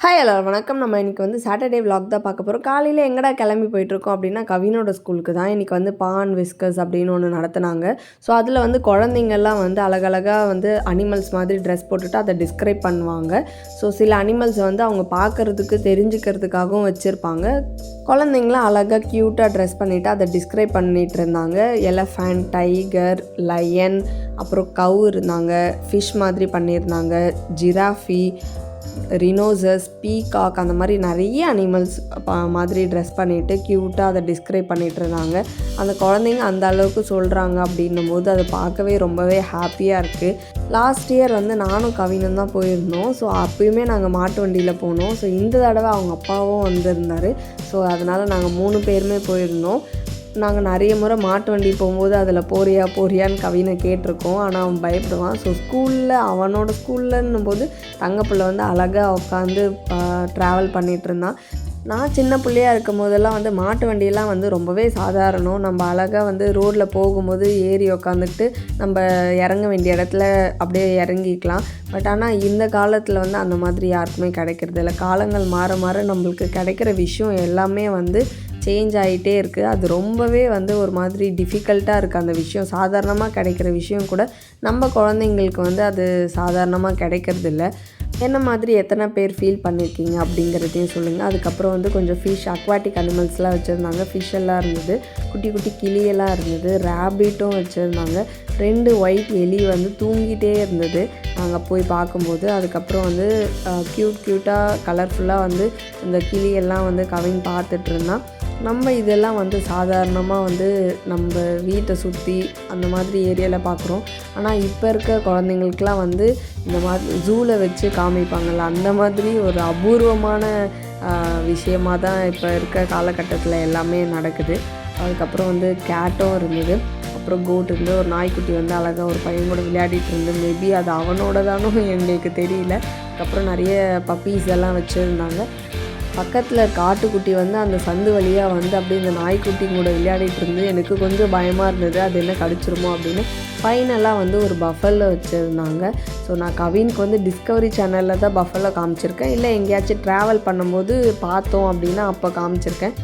Hi எல்லாரும் வணக்கம். நம்ம இன்றைக்கி வந்து சாட்டர்டே விலாக் தான் பார்க்க போகிறோம். காலையில் எங்கடா கிளம்பி போயிட்டுருக்கோம் அப்படின்னா கவினோட ஸ்கூலுக்கு தான். இன்றைக்கி வந்து பான் விஸ்கஸ் அப்படின்னு ஒன்று நடத்துனாங்க. ஸோ அதில் வந்து குழந்தைங்கள்லாம் வந்து அழகழகாக வந்து அனிமல்ஸ் மாதிரி ட்ரெஸ் போட்டுட்டு அதை டிஸ்கிரைப் பண்ணுவாங்க. ஸோ சில அனிமல்ஸை வந்து அவங்க பார்க்குறதுக்கு தெரிஞ்சுக்கிறதுக்காகவும் வச்சுருப்பாங்க. குழந்தைங்களாம் அழகாக க்யூட்டாக ட்ரெஸ் பண்ணிவிட்டு அதை டிஸ்கிரைப் பண்ணிகிட்டு இருந்தாங்க. எலஃபண்ட், டைகர், லயன், அப்புறம் கவ் இருந்தாங்க, ஃபிஷ் மாதிரி பண்ணியிருந்தாங்க, ஜிராஃபி, ரினோசஸ், பீகாக், அந்த மாதிரி நிறைய அனிமல்ஸ் மாதிரி ட்ரெஸ் பண்ணிவிட்டு க்யூட்டாக அதை டிஸ்கிரைப் பண்ணிகிட்டு இருந்தாங்க. அந்த குழந்தைங்க அந்த அளவுக்கு சொல்கிறாங்க அப்படின்னும் போது அதை பார்க்கவே ரொம்பவே ஹாப்பியாக இருக்குது. லாஸ்ட் இயர் வந்து நானும் கவினும் தான் போயிருந்தோம். ஸோ அப்போயுமே நாங்கள் மாட்டு வண்டியில் போனோம். ஸோ இந்த தடவை அவங்க அப்பாவும் வந்திருந்தார். ஸோ அதனால் நாங்கள் 3 பேருமே போயிருந்தோம். நாங்கள் நிறைய முறை மாட்டு வண்டி போகும்போது அதில் போறியான்னு கவினை கேட்டிருக்கோம். ஆனால் அவன் பயப்படுவான். ஸோ அவனோட ஸ்கூல்லன்னும் போது தங்கப்பிள்ளை வந்து அழகாக உட்காந்து ட்ராவல் பண்ணிகிட்டு இருந்தான். நான் சின்ன பிள்ளையாக இருக்கும் போதெல்லாம் வந்து மாட்டு வண்டியெல்லாம் வந்து ரொம்பவே சாதாரணம். நம்ம அழகாக வந்து ரோட்டில் போகும்போது ஏறி உக்காந்துக்கிட்டு நம்ம இறங்க வேண்டிய இடத்துல அப்படியே இறங்கிக்கலாம். பட் ஆனால் இந்த காலத்தில் வந்து அந்த மாதிரி யாருக்குமே கிடைக்கிறது இல்லை. காலங்கள் மாற மாற நம்மளுக்கு கிடைக்கிற விஷயம் எல்லாமே வந்து சேஞ்ச் ஆகிட்டே இருக்குது. அது ரொம்பவே வந்து ஒரு மாதிரி டிஃபிகல்ட்டாக இருக்குது. அந்த விஷயம் சாதாரணமாக கிடைக்கிற விஷயம் கூட நம்ம குழந்தைங்களுக்கு வந்து அது சாதாரணமாக கிடைக்கிறது இல்லை. என்ன மாதிரி எத்தனை பேர் ஃபீல் பண்ணியிருக்கீங்க அப்படிங்கிறதையும் சொல்லுங்கள். அதுக்கப்புறம் வந்து கொஞ்சம் ஃபிஷ், அக்வாட்டிக் அனிமல்ஸ்லாம் வச்சுருந்தாங்க. ஃபிஷ் எல்லாம் இருந்தது, குட்டி குட்டி கிளியெல்லாம் இருந்தது, ரேபிட்டும் வச்சுருந்தாங்க. 2 ஒயிட் எலி வந்து தூங்கிட்டே இருந்தது நாங்கள் போய் பார்க்கும்போது. அதுக்கப்புறம் வந்து க்யூட்டாக கலர்ஃபுல்லாக வந்து இந்த கிளியெல்லாம் வந்து கவின் பார்த்துட்டு இருந்தான். நம்ம இதெல்லாம் வந்து சாதாரணமாக வந்து நம்ம வீட்டை சுற்றி அந்த மாதிரி ஏரியாவில் பார்க்குறோம். ஆனால் இப்போ இருக்க குழந்தைங்களுக்கெலாம் வந்து இந்த மாதிரி ஜூவில் வச்சு காமிப்பாங்கள்ல, அந்த மாதிரி ஒரு அபூர்வமான விஷயமாக தான் இப்போ இருக்க காலகட்டத்தில் எல்லாமே நடக்குது. அதுக்கப்புறம் வந்து கேட்டும் இருந்தது, அப்புறம் கோட் இருந்து, ஒரு நாய்க்குட்டி வந்து அழகாக ஒரு பையன் கூட விளையாடிட்டு இருந்து, மேபி அது அவனோட தானோ எங்களுக்கு தெரியல. அதுக்கப்புறம் நிறைய பப்பீஸ் எல்லாம் வச்சுருந்தாங்க. பக்கத்தில் இருக்க ஆட்டுக்குட்டி வந்து அந்த சந்து வழியாக வந்து அப்படியே இந்த நாய்க்குட்டி கூட விளையாடிட்டு இருந்து எனக்கு கொஞ்சம் பயமாக இருந்தது, அது என்ன கடிச்சிருமோ அப்படின்னு. ஃபைனலாக வந்து ஒரு பஃபலோ வச்சுருந்தாங்க. ஸோ நான் கவினுக்கு வந்து டிஸ்கவரி சேனலில் தான் பஃபலோ காமிச்சிருக்கேன், இல்லை எங்கேயாச்சும் ட்ராவல் பண்ணும்போது பார்த்தோம் அப்படின்னா அப்போ காமிச்சிருக்கேன்.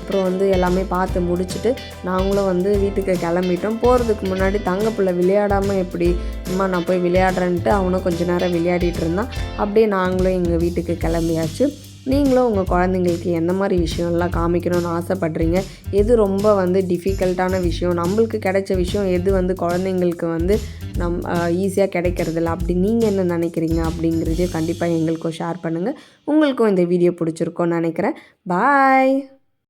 அப்புறம் வந்து எல்லாமே பார்த்து முடிச்சுட்டு நாங்களும் வந்து வீட்டுக்கு கிளம்பிட்டோம். போகிறதுக்கு முன்னாடி தங்கப்பிள்ளை விளையாடாமல் எப்படி அம்மா நான் போய் விளையாடுறேன்ட்டு அவனும் கொஞ்சம் நேரம் விளையாடிட்டு இருந்தான். அப்படியே நாங்களும் எங்கள் வீட்டுக்கு கிளம்பியாச்சு. நீங்களும் உங்கள் குழந்தைங்களுக்கு எந்த மாதிரி விஷயம்லாம் காமிக்கணும்னு ஆசைப்படுறீங்க? எது ரொம்ப வந்து டிஃபிகல்ட்டான விஷயம், நம்மளுக்கு கிடைச்ச விஷயம் எது வந்து குழந்தைங்களுக்கு வந்து ஈஸியாக கிடைக்கிறதில்ல, அப்படி நீங்கள் என்ன நினைக்கிறீங்க அப்படிங்கிறதையும் கண்டிப்பாக எங்களுக்கும் ஷேர் பண்ணுங்கள். உங்களுக்கும் இந்த வீடியோ பிடிச்சிருக்கோன்னு நினைக்கிறேன். பாய்.